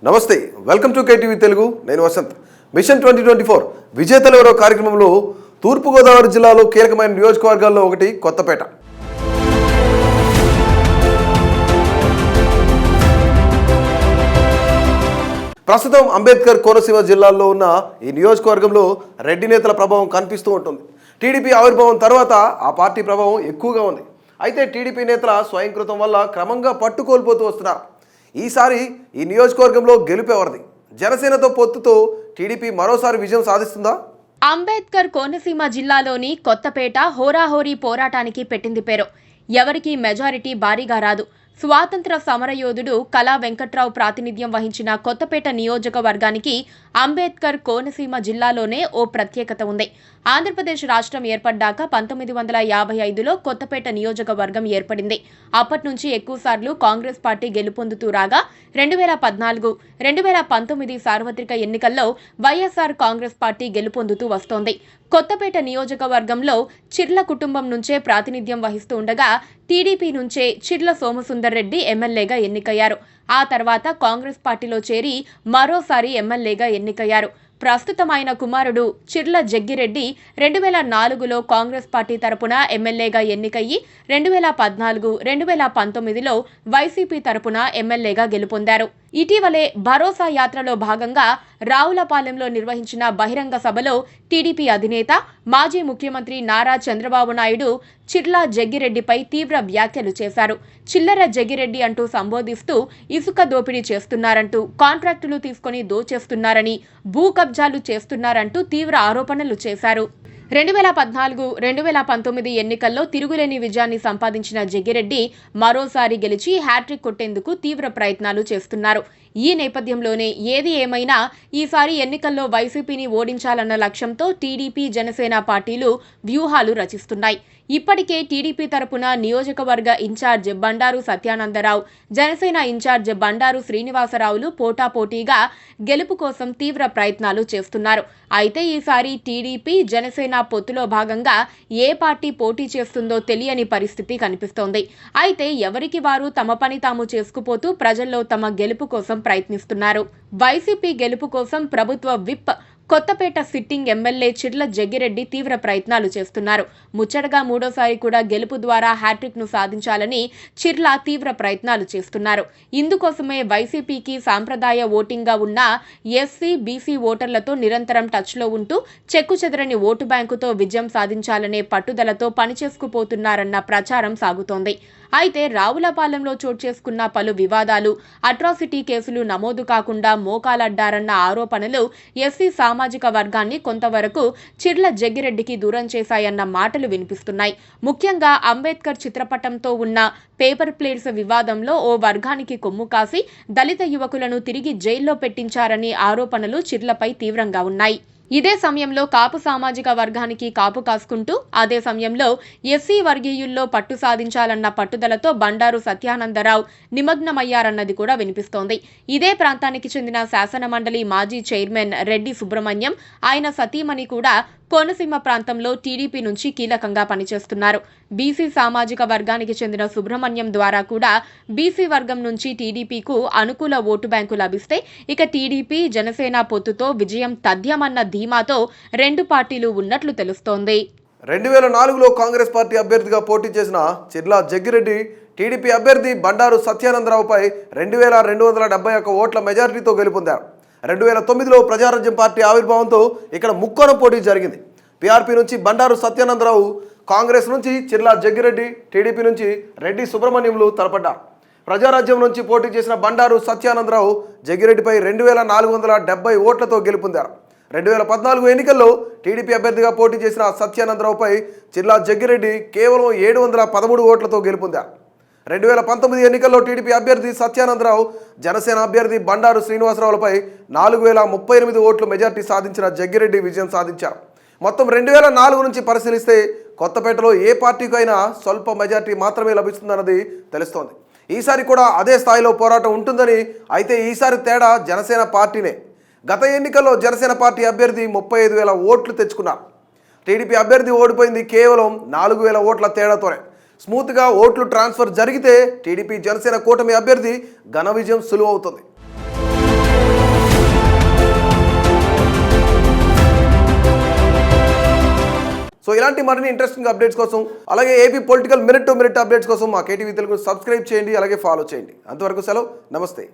నమస్తే, welcome to KTV Telugu. నేను Vasant. Machine 2024 విజేతలు ఎవరో కార్యక్రమంలో తూర్పుగోదావరి జిల్లాలో కీలకమైన నియోజకవర్గాల్లో ఒకటి కొత్తపేట. ప్రస్తుతం అంబేద్కర్ కోనసీమ జిల్లాల్లో ఉన్న ఈ నియోజకవర్గంలో రెడ్డి నేతల ప్రభావం కనిపిస్తూ ఉంటుంది. టీడీపీ ఆవిర్భావం తర్వాత ఆ పార్టీ ప్రభావం ఎక్కువగా ఉంది. అయితే టీడీపీ నేతల స్వయంకృతం వల్ల క్రమంగా పట్టుకోల్పోతూ వస్తున్నారు. ఈసారి ఈ నియోజకవర్గంలో గెలుపు ఎవరిది? జనసేనతో పొత్తుతో టీడీపీ మరోసారి విజయం సాధిస్తుందా? అంబేద్కర్ కోనసీమ జిల్లాలోని కొత్తపేట హోరాహోరీ పోరాటానికి పెట్టింది పేరు. ఎవరికి మెజారిటీ భారీగా రాదు. స్వాతంత్ర సమరయోధుడు కళా వెంకట్రావు ప్రాతినిధ్యం వహించిన కొత్తపేట నియోజకవర్గానికి అంబేద్కర్ కోనసీమ జిల్లాలోనే ఓ ప్రత్యేకత ఉంది. ఆంధ్రప్రదేశ్ రాష్ట్రం ఏర్పడ్డాక 1955లో కొత్తపేట నియోజకవర్గం ఏర్పడింది. అప్పటి నుంచి ఎక్కువసార్లు కాంగ్రెస్ పార్టీ గెలుపొందుతూ రాగా 2014, 2019 సార్వత్రిక ఎన్నికల్లో వైఎస్ఆర్ కాంగ్రెస్ పార్టీ గెలుపొందుతూ వస్తోంది. కొత్తపేట నియోజకవర్గంలో చిర్ల కుటుంబం నుంచే ప్రాతినిధ్యం వహిస్తూ ఉండగా టీడీపీ నుంచే చిర్ల సోమసుందర్ రెడ్డి ఎమ్మెల్యేగా ఎన్నికయ్యారు. ఆ తర్వాత కాంగ్రెస్ పార్టీలో చేరి మరోసారి ఎమ్మెల్యేగా ఎన్నికయ్యారు. ప్రస్తుతం ఆయన కుమారుడు చిర్ల జగ్గిరెడ్డి 2004లో కాంగ్రెస్ పార్టీ తరపున ఎమ్మెల్యేగా ఎన్నికయ్యి 2014, 2019లో వైసీపీ తరపున ఎమ్మెల్యేగా గెలుపొందారు. ఇటీవలే భరోసా యాత్రలో భాగంగా రావులపాలెంలో నిర్వహించిన బహిరంగ సభలో టీడీపీ అధినేత, మాజీ ముఖ్యమంత్రి నారా చంద్రబాబు నాయుడు చిర్ల జగ్గిరెడ్డిపై తీవ్ర వ్యాఖ్యలు చేశారు. చిల్లర జగ్గిరెడ్డి అంటూ సంబోధిస్తూ ఇసుక దోపిడీ చేస్తున్నారంటూ, కాంట్రాక్టులు తీసుకుని దోచేస్తున్నారని, భూ కబ్జాలు చేస్తున్నారంటూ తీవ్ర ఆరోపణలు చేశారు. 2014, 2019 ఎన్నికల్లో తిరుగులేని విజయాన్ని సంపాదించిన జగ్గిరెడ్డి మరోసారి గెలిచి హ్యాట్రిక్ కొట్టేందుకు తీవ్ర ప్రయత్నాలు చేస్తున్నారు. ఈ నేపథ్యంలోనే ఏది ఏమైనా ఈసారి ఎన్నికల్లో వైసీపీని ఓడించాలన్న లక్ష్యంతో టీడీపీ, జనసేన పార్టీలు వ్యూహాలు రచిస్తున్నాయి. ఇప్పటికే టీడీపీ తరపున నియోజకవర్గ ఇన్ఛార్జ్ బండారు సత్యానందరావు, జనసేన ఇన్ఛార్జ్ బండారు శ్రీనివాసరావులు పోటాపోటీగా గెలుపు కోసం తీవ్ర ప్రయత్నాలు చేస్తున్నారు. అయితే ఈసారి టీడీపీ, జనసేన పొత్తులో భాగంగా ఏ పార్టీ పోటీ చేస్తుందో తెలియని పరిస్థితి కనిపిస్తోంది. అయితే ఎవరికి వారు తమ పని తాము చేసుకుపోతూ ప్రజల్లో తమ గెలుపు కోసం ప్రయత్నిస్తున్నారు. వైసీపీ గెలుపు కోసం ప్రభుత్వ whip, Kothapeta sitting MLA Chirla Jaggireddy తీవ్ర ప్రయత్నాలు చేస్తున్నారు. ముచ్చటగా మూడోసారి కూడా గెలుపు ద్వారా హ్యాట్రిక్ ను సాధించాలని చిర్ల తీవ్ర ప్రయత్నాలు చేస్తున్నారు. ఇందుకోసమే వైసీపీకి సాంప్రదాయ ఓటింగ్ గా ఉన్న ఎస్సీ, బీసీ ఓటర్లతో నిరంతరం టచ్ లో ఉంటూ చెక్కుచెదరని ఓటు బ్యాంకుతో విజయం సాధించాలనే పట్టుదలతో పనిచేసుకుపోతున్నారన్న ప్రచారం సాగుతోంది. అయితే రావులపాలెంలో చోటు చేసుకున్న పలు వివాదాలు, అట్రాసిటీ కేసులు నమోదు కాకుండా మోకాలడ్డారన్న ఆరోపణలు ఎస్సీ సామాజిక వర్గాన్ని కొంతవరకు చిర్ల జగ్గిరెడ్డికి దూరం చేశాయన్న మాటలు వినిపిస్తున్నాయి. ముఖ్యంగా అంబేద్కర్ చిత్రపటంతో ఉన్న పేపర్ ప్లేట్స్ వివాదంలో ఓ వర్గానికి కొమ్ము కాసి దళిత యువకులను తిరిగి జైల్లో పెట్టించారని ఆరోపణలు చిర్లపై తీవ్రంగా ఉన్నాయి. ఇదే సమయంలో కాపు సామాజిక వర్గానికి కాపు కాసుకుంటూ అదే సమయంలో ఎస్సీ వర్గీయుల్లో పట్టు సాధించాలన్న పట్టుదలతో బండారు సత్యానందరావు నిమగ్నమయ్యారన్నది కూడా వినిపిస్తోంది. ఇదే ప్రాంతానికి చెందిన శాసనమండలి మాజీ చైర్మన్ రెడ్డి సుబ్రహ్మణ్యం, ఆయన సతీమణి కూడా కోనసీమ ప్రాంతంలో టీడీపీ నుంచి కీలకంగా పనిచేస్తున్నారు. బీసీ సామాజిక వర్గానికి చెందిన సుబ్రహ్మణ్యం ద్వారా కూడా బీసీ వర్గం నుంచి టీడీపీకు అనుకూల ఓటు బ్యాంకు లభిస్తే ఇక టీడీపీ, జనసేన పొత్తుతో విజయం తథ్యమన్న ధీమాతో రెండు పార్టీలు ఉన్నట్లు తెలుస్తోంది. 2004లో కాంగ్రెస్ పార్టీ అభ్యర్థిగా పోటీ చేసిన చిర్ల జగ్గిరెడ్డి టీడీపీ అభ్యర్థి బండారు సత్యానందరావుపై 2271 ఓట్ల మెజారిటీతో గెలుపొందారు. 2009లో ప్రజారాజ్యం పార్టీ ఆవిర్భావంతో ఇక్కడ ముక్కోణం పోటీ జరిగింది. పీఆర్పీ నుంచి బండారు సత్యానందరావు, కాంగ్రెస్ నుంచి చిర్ల జగ్గిరెడ్డి, టీడీపీ నుంచి రెడ్డి సుబ్రహ్మణ్యంలు తలపడ్డారు. ప్రజారాజ్యం నుంచి పోటీ చేసిన బండారు సత్యానందరావు జగ్గిరెడ్డిపై 2470 ఓట్లతో గెలుపొందారు. 2014 ఎన్నికల్లో టీడీపీ అభ్యర్థిగా పోటీ చేసిన సత్యానందరావుపై చిర్ల జగ్గిరెడ్డి కేవలం 713 ఓట్లతో గెలుపొందారు. 2019 ఎన్నికల్లో టీడీపీ అభ్యర్థి సత్యానందరావు, జనసేన అభ్యర్థి బండారు శ్రీనివాసరావులపై 4038 ఓట్లు మెజార్టీ సాధించిన జగ్గిరెడ్డి విజయం సాధించారు. మొత్తం 2004 నుంచి పరిశీలిస్తే కొత్తపేటలో ఏ పార్టీకైనా స్వల్ప మెజార్టీ మాత్రమే లభిస్తుందన్నది తెలుస్తోంది. ఈసారి కూడా అదే స్థాయిలో పోరాటం ఉంటుందని, అయితే ఈసారి తేడా జనసేన పార్టీనే. గత ఎన్నికల్లో జనసేన పార్టీ అభ్యర్థి 35,000 ఓట్లు తెచ్చుకున్నారు. టీడీపీ అభ్యర్థి ఓడిపోయింది కేవలం 4,000 ఓట్ల తేడాతోనే. స్మూత్గా ఓట్లు ట్రాన్స్ఫర్ జరిగితే టీడీపీ జనసేన కూటమి అభ్యర్థి ఘన విజయం సులువవుతుంది. సో ఇలాంటి మరిన్ని ఇంట్రెస్టింగ్ అప్డేట్స్ కోసం అలాగే AP political minute to minute updates కోసం మా కేటీవీ తెలుగు సబ్స్క్రైబ్ చేయండి, అలాగే ఫాలో చేయండి. అంతవరకు సెలవు, నమస్తే.